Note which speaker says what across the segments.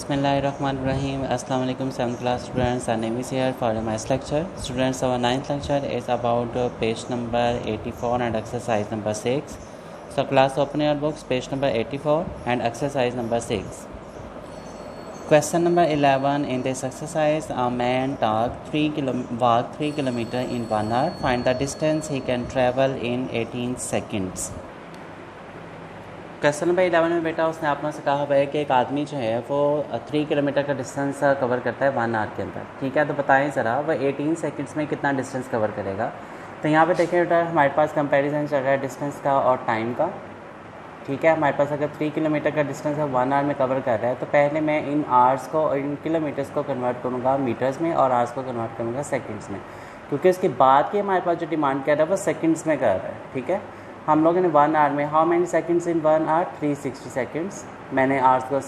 Speaker 1: Bismillahirrahmanirrahim. Assalamu alaikum 7th class students. Our name is here for a maths lecture. Students, our 9th lecture is about page number 84 and exercise number 6. So class, open your books, page number 84 and exercise number 6. Question number 11. In this exercise, a man walked 3 kilometers in 1 hour. Find the distance he can travel in 18 seconds. Question number 11 में बेटा उसने आप लोगों से कहा है कि एक आदमी जो है वो 3 किलोमीटर का डिस्टेंस कवर करता है 1 आवर के अंदर। ठीक है, तो बताएं ज़रा वह 18 सेकंड्स में कितना डिस्टेंस कवर करेगा। तो यहाँ पे देखें बेटा हमारे पास कंपैरिजन चल रहा है डिस्टेंस का और टाइम का। ठीक है, हमारे पास अगर 3 किलोमीटर का डिस्टेंस है 1 आवर में कवर कर रहा है, तो पहले मैं इन आवर्स को और इन किलोमीटर्स को कन्वर्ट करूँगा मीटर्स में और आवर्स को कन्वर्ट करूँगा सेकेंड्स में, क्योंकि उसके बाद की हमारे पास जो डिमांड कर रहा है वो सेकेंड्स में कर रहा है। ठीक है, हम लोगों ने 1 आवर में how many seconds in 1 hour 360 seconds, मैंने आवर्स को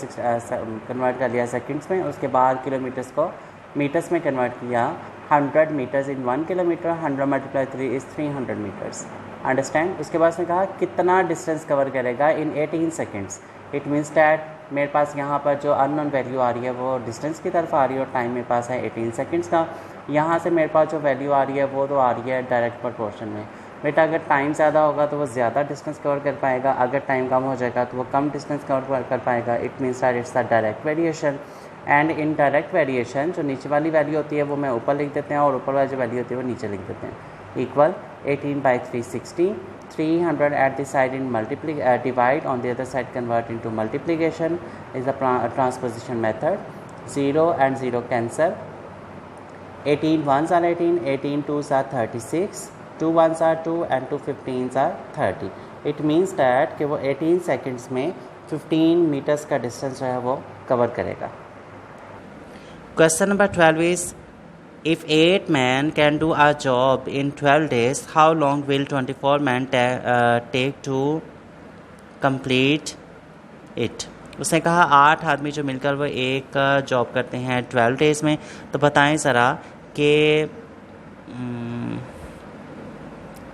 Speaker 1: कन्वर्ट कर लिया सेकंड्स में। उसके बाद किलोमीटर्स को मीटर्स में कन्वर्ट किया। 100 metres in 1 kilometre, 100 multiply 3 is 300 metres. Understand. उसके बाद उसने कहा कितना डिस्टेंस कवर करेगा in 18 seconds. It means that मेरे पास यहाँ पर जो अननोन वैल्यू आ रही है वो डिस्टेंस की तरफ आ रही है और टाइम मेरे पास है 18 सेकंड्स का। यहाँ से मेरे पास जो वैल्यू आ रही है वो तो आ रही है डायरेक्ट प्रोपोर्शन में। बेटा अगर टाइम ज़्यादा होगा तो वो ज़्यादा डिस्टेंस कवर कर पाएगा, अगर टाइम कम हो जाएगा तो वो कम डिस्टेंस कवर कर पाएगा। It means that it's the direct variation. And in direct variation जो नीचे वाली वैल्यू होती है वो मैं ऊपर लिख देते हैं और ऊपर वाली जो वैल्यू होती है वो नीचे लिख देते हैं। Equal 18/360, 300 at the side in divide on the other side convert into multiplication is the transposition method. 0 and 0 cancel. 18 1s are 18, 18 2s are 36, 2 1s are 2 and 2 15s are 30. It means that कि वो 18 seconds में 15 metres का distance जो है वो cover करेगा। Question number 12 is if 8 men can do a job in 12 days, how long will 24 men take to complete it? उसने कहा 8 आदमी जो मिलकर वो एक जॉब करते हैं 12 डेज़ में, तो बताएं ज़रा कि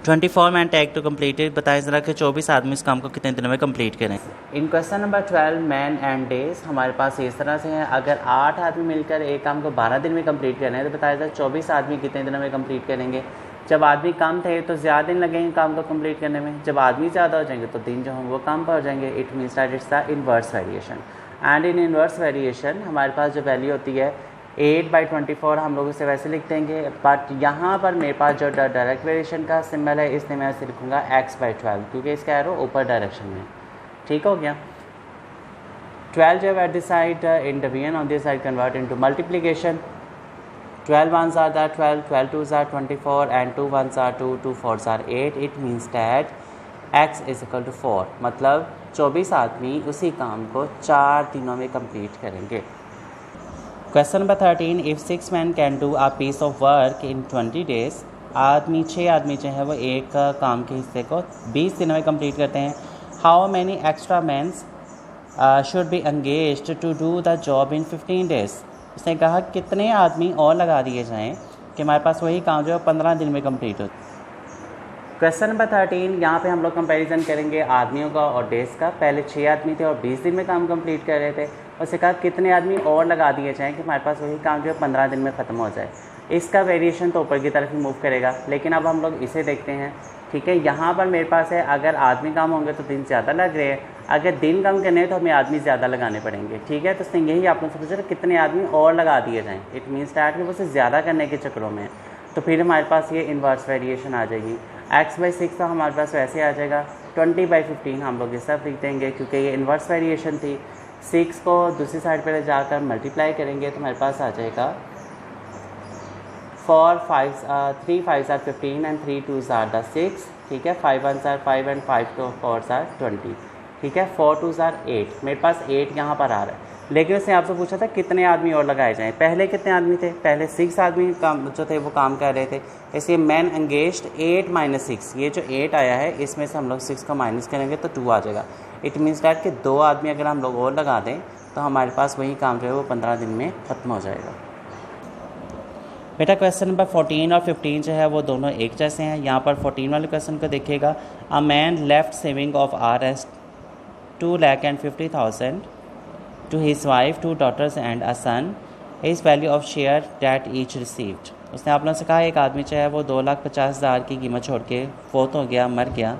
Speaker 1: 24 man take to complete it. बताएं ज़रा कि 24 आदमी इस काम को कितने दिनों में कंप्लीट करें। इन question number 12 man and days हमारे पास इस तरह से है, अगर 8 आदमी मिलकर एक काम को 12 दिन में कंप्लीट करें तो बताया जाए 24 आदमी कितने दिनों में कंप्लीट करेंगे। जब आदमी कम थे तो ज़्यादा दिन लगेंगे काम को कंप्लीट करने में, जब आदमी ज़्यादा हो जाएंगे तो दिन जो होंगे वो कम पर हो जाएंगे। It means that it's the inverse variation. And in inverse variation हमारे पास जो वैल्यू होती है 8/24 हम लोग इसे वैसे लिख देंगे, बट यहाँ पर मेरे पास जो डायरेक्ट वेरिएशन का सिंबल है इसलिए मैं ऐसे लिखूँगा x/12, क्योंकि इसका एरो ऊपर डायरेक्शन में। ठीक हो गया। 12 जो at this side in division on this side convert into multiplication. 12 1s are 12, 12 2s are 24 and 2 1s are 2, 2 4s are 8. It means that x is equal to 4, मतलब 24 आदमी उसी काम को 4 दिनों में कंप्लीट करेंगे। Question number 13 if 6 men can do a piece of work in 20 days, 6 आदमी जो है वो एक काम के हिस्से को 20 दिनों में कंप्लीट करते हैं। How many extra mans should be engaged to do the job in 15 days। उसने कहा कितने आदमी और लगा दिए जाएं कि हमारे पास वही काम जो है 15 दिन में कंप्लीट हो। क्वेश्चन नंबर 13 यहाँ पे हम लोग कंपैरिजन करेंगे आदमियों का और डेज का। पहले 6 आदमी थे और 20 दिन में काम कंप्लीट कर रहे थे। उसने कहा कितने आदमी और लगा दिए जाएं कि हमारे पास वही काम जो है 15 दिन में ख़त्म हो जाए। इसका वेरिएशन तो ऊपर की तरफ ही मूव करेगा, लेकिन अब हम लोग इसे देखते हैं। ठीक है, यहाँ पर मेरे पास है अगर आदमी कम होंगे तो दिन ज़्यादा लग रहे हैं, अगर दिन कम करने हैं तो हमें आदमी ज़्यादा लगाने पड़ेंगे। ठीक है, तो उसने यही आप लोग से पूछा कितने आदमी और लगा दिए जाएँ। इट मीन्स दैट कि वो उसे ज़्यादा करने के चक्रों में, तो फिर हमारे पास ये इन्वर्स वेरिएशन आ जाएगी। x/6 तो हमारे पास वैसे आ जाएगा, 20/15 हम लोग इस तरफ लिख देंगे क्योंकि ये इन्वर्स वेरिएशन थी। 6 को दूसरी साइड पर जाकर मल्टीप्लाई करेंगे तो हमारे पास आ जाएगा 3 5s are 15 and 3 2s are the 6। ठीक है, 5 1s are 5 and 5 4s are 20। ठीक है, 4 2s are 8। मेरे पास 8 यहाँ पर आ रहा है, लेकिन उसने आपसे पूछा था कितने आदमी और लगाए जाएं। पहले कितने आदमी थे? पहले 6 आदमी काम जो थे वो काम कर रहे थे, इसलिए मैन एंगेज्ड 8 - 6। ये जो 8 आया है इसमें से हम लोग 6 को माइनस करेंगे तो 2 आ जाएगा। इट मीन्स डैट कि 2 आदमी अगर हम लोग और लगा दें तो हमारे पास वही काम जो है वो 15 दिन में ख़त्म हो जाएगा। बेटा क्वेश्चन नंबर 14 और 15 जो है वो दोनों एक जैसे हैं। यहाँ पर 14 वाले क्वेश्चन को देखिएगा। A man left saving of RS 2,50,000 to his wife, 2 daughters and a son, his value of share that each received. उसने आप लोगों से कहा एक आदमी चाहे वो 2,50,000 की कीमत छोड़ के फोत हो गया, मर गया।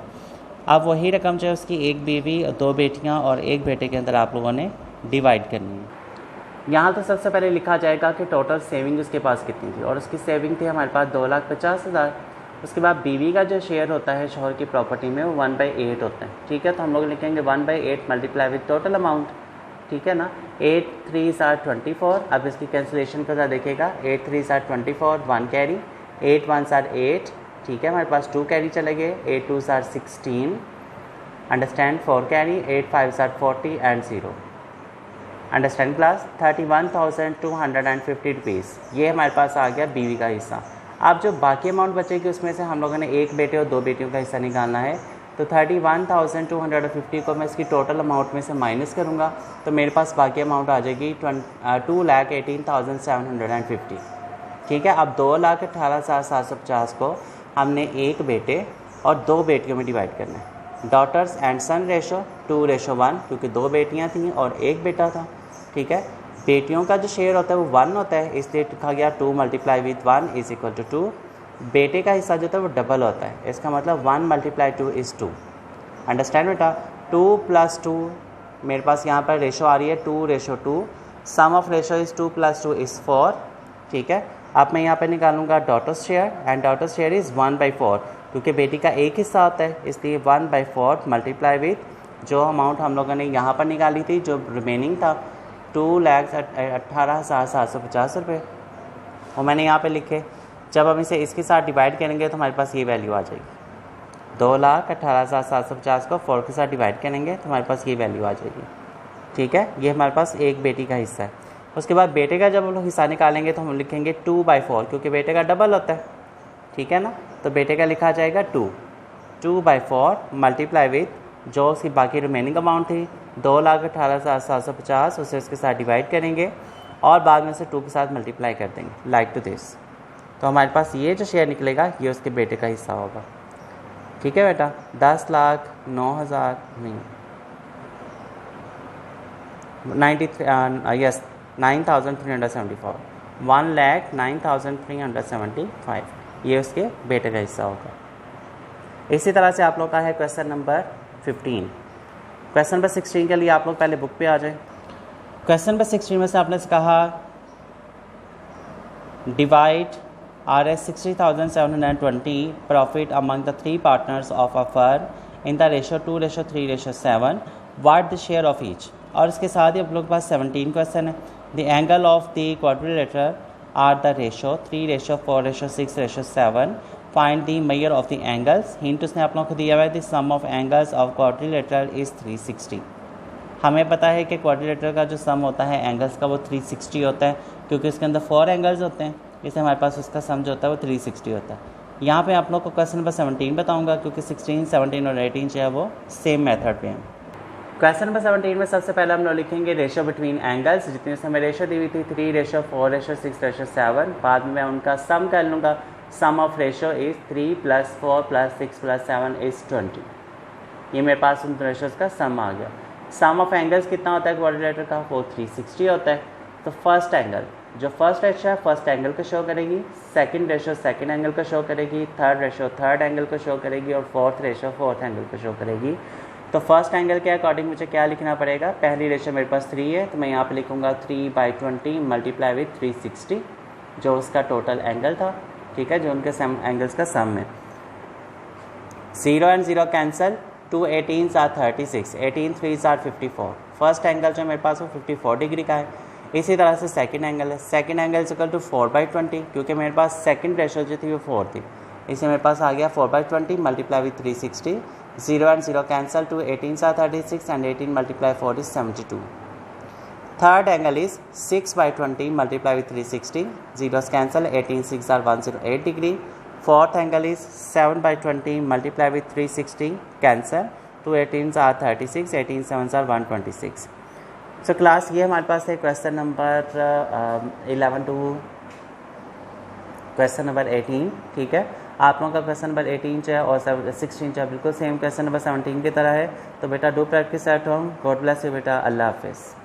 Speaker 1: अब वही रकम चाहे उसकी एक बीवी, 2 बेटियां और 1 बेटे के अंदर आप लोगों ने डिवाइड करनी है। यहाँ तो सबसे पहले लिखा जाएगा कि टोटल सेविंग उसके पास कितनी थी, और उसकी सेविंग थी हमारे पास 2,50,000। उसके बाद बीवी का जो शेयर होता है शोहर की प्रॉपर्टी में वो 1/8 होता है, ठीक है। तो हम लोग लिखेंगे 1/8 मल्टीप्लाई विद टोटल अमाउंट, ठीक है ना। 8 3s are 24। अब इसकी कैंसिलेशन को ज़रा देखिएगा, 8 3s are 24, 1 carry, 8 1s are 8, ठीक है। हमारे पास 2 कैरी चले गए, 8 2s are 16, understand, 4 carry, 8 5s are 40 and 0, understand class. 31,250 rupees ये हमारे पास आ गया बीवी का हिस्सा। अब जो बाकी अमाउंट बचेगी उसमें से हम लोगों ने 1 बेटे और 2 बेटियों का हिस्सा निकालना है। तो 31,250 को मैं इसकी टोटल अमाउंट में से माइनस करूँगा तो मेरे पास बाकी अमाउंट आ जाएगी 2,18,750, ठीक है। अब 2,18,750 को हमने 1 बेटे और 2 बेटियों में डिवाइड करना है। डॉटर्स एंड सन रेशो 2:1, क्योंकि 2 बेटियां थीं और 1 बेटा था, ठीक है। बेटियों का जो शेयर होता है वो 1 होता है, इसलिए लिखा गया 2 multiply with 1 is equal to 2। बेटे का हिस्सा जो होता है वो डबल होता है, इसका मतलब 1 मल्टीप्लाई 2 इज़ 2, अंडरस्टैंड बेटा। 2 + 2 मेरे पास यहाँ पर रेशो आ रही है 2:2, sum of ratio is 2 + 2 is 4, ठीक है। अब मैं यहाँ पर निकालूंगा daughter's share, and daughter's share is 1/4, क्योंकि बेटी का एक हिस्सा होता है इसलिए 1/4 मल्टीप्लाई विद जो अमाउंट हम लोगों ने यहाँ पर निकाली थी, जो रिमेनिंग था 2,18,750 रुपये, और मैंने यहाँ पे लिखे। जब हम इसे इसके साथ डिवाइड करेंगे तो हमारे पास ये वैल्यू आ जाएगी। 2,18,750 को 4 के साथ डिवाइड करेंगे तो हमारे पास ये वैल्यू आ जाएगी, ठीक है। ये हमारे पास एक बेटी का हिस्सा है। उसके बाद बेटे का जब हम लोग हिस्सा निकालेंगे तो हम लिखेंगे 2/4, क्योंकि बेटे का डबल होता है, ठीक है ना। तो बेटे का लिखा जाएगा 2/4 मल्टीप्लाई विद जो उसकी बाकी रिमेनिंग अमाउंट थी 2,18,750, उसे उसके साथ डिवाइड करेंगे और बाद में से 2 के साथ मल्टीप्लाई कर देंगे लाइक टू दिस। तो हमारे पास ये जो शेयर निकलेगा ये उसके बेटे का हिस्सा होगा, ठीक है बेटा। 10,09,000 नहीं 9,374, 1,09,375 ये उसके बेटे का हिस्सा होगा। इसी तरह से आप लोग का है क्वेश्चन नंबर 15। क्वेश्चन नंबर 16 के लिए आप लोग पहले बुक पे आ जाएं। क्वेश्चन नंबर 16 में से आपने से कहा divide Rs 60,720 profit among the 3 partners of a firm in the ratio 2:3:7, what the share of each। और इसके साथ ही आप लोग के पास 17 क्वेश्चन है। The angle of the quadrilateral are the ratio 3:4:6:7, find the measure of the angles. Hint उसने आप लोगों को दिया हुआ है the sum of angles of quadrilateral is 360। हमें पता है कि क्वाड्रिलेटरल का जो सम होता है एंगल्स का वो 360 होता है, क्योंकि उसके अंदर 4 एंगल्स होते हैं, इसलिए हमारे पास उसका सम जो होता है वो 360 होता है। यहाँ पे आप लोग को क्वेश्चन नंबर 17 बताऊँगा, क्योंकि 16, 17 और 18 जो है वो सेम मेथड पे हैं। क्वेश्चन नंबर 17 में सबसे पहले हम लोग लिखेंगे रेशो बिटवीन एंगल्स। जितनी उसने हमें रेशो दी हुई थी 3:4:6:7, बाद में मैं उनका सम कर लूँगा। सम ऑफ रेशो इज़ 3 + 4 + 6 + 7 इज़ 20। ये मेरे पास उन रेशोज़ का सम आ गया। सम ऑफ एंगल्स कितना होता है क्वाड्रिलेटरल का, वो 360 होता है। तो फर्स्ट एंगल जो फर्स्ट रेशो है फर्स्ट एंगल को शो करेगी, सेकंड रेशो सेकंड एंगल को शो करेगी, थर्ड रेशो थर्ड एंगल को शो करेगी, और फोर्थ रेशो फोर्थ एंगल को शो करेगी। तो फर्स्ट एंगल के अकॉर्डिंग मुझे क्या लिखना पड़ेगा, पहली रेशो मेरे पास 3 है तो मैं यहाँ पे लिखूँगा 3/20 मल्टीप्लाई विथ 360 जो उसका टोटल एंगल था, ठीक है, जो उनके सम एंगल्स का सम है। 0 and 0 cancel, 2 18s are 36, 18 3s are 54। First angle जो मेरे पास वो 54 डिग्री का है। इसी तरह से सेकंड एंगल है, सेकंड एंगल इक्वल टू 4/20, क्योंकि मेरे पास सेकंड रेशो जो थी वो 4 थी, इससे मेरे पास आ गया 4/20 multiply with 360। 0 and 0 cancel, 2 18s are 36 and 18 multiply 4 is 72। Third angle is 6/20 multiply with 360, 0s cancel, 18 6 are 108 degree. Fourth angle is 7/20 multiply with 360 cancel, 2 18s are 36, 18 7s are 126। So class ये हमारे पास है question number 11 to question number 18, ठीक है। आप लोगों का question number 18 जो है और 16 जो है बिल्कुल सेम क्वेश्चन नंबर 17 की तरह है। तो बेटा do practice at home. God bless you बेटा, अल्लाह हाफिज़।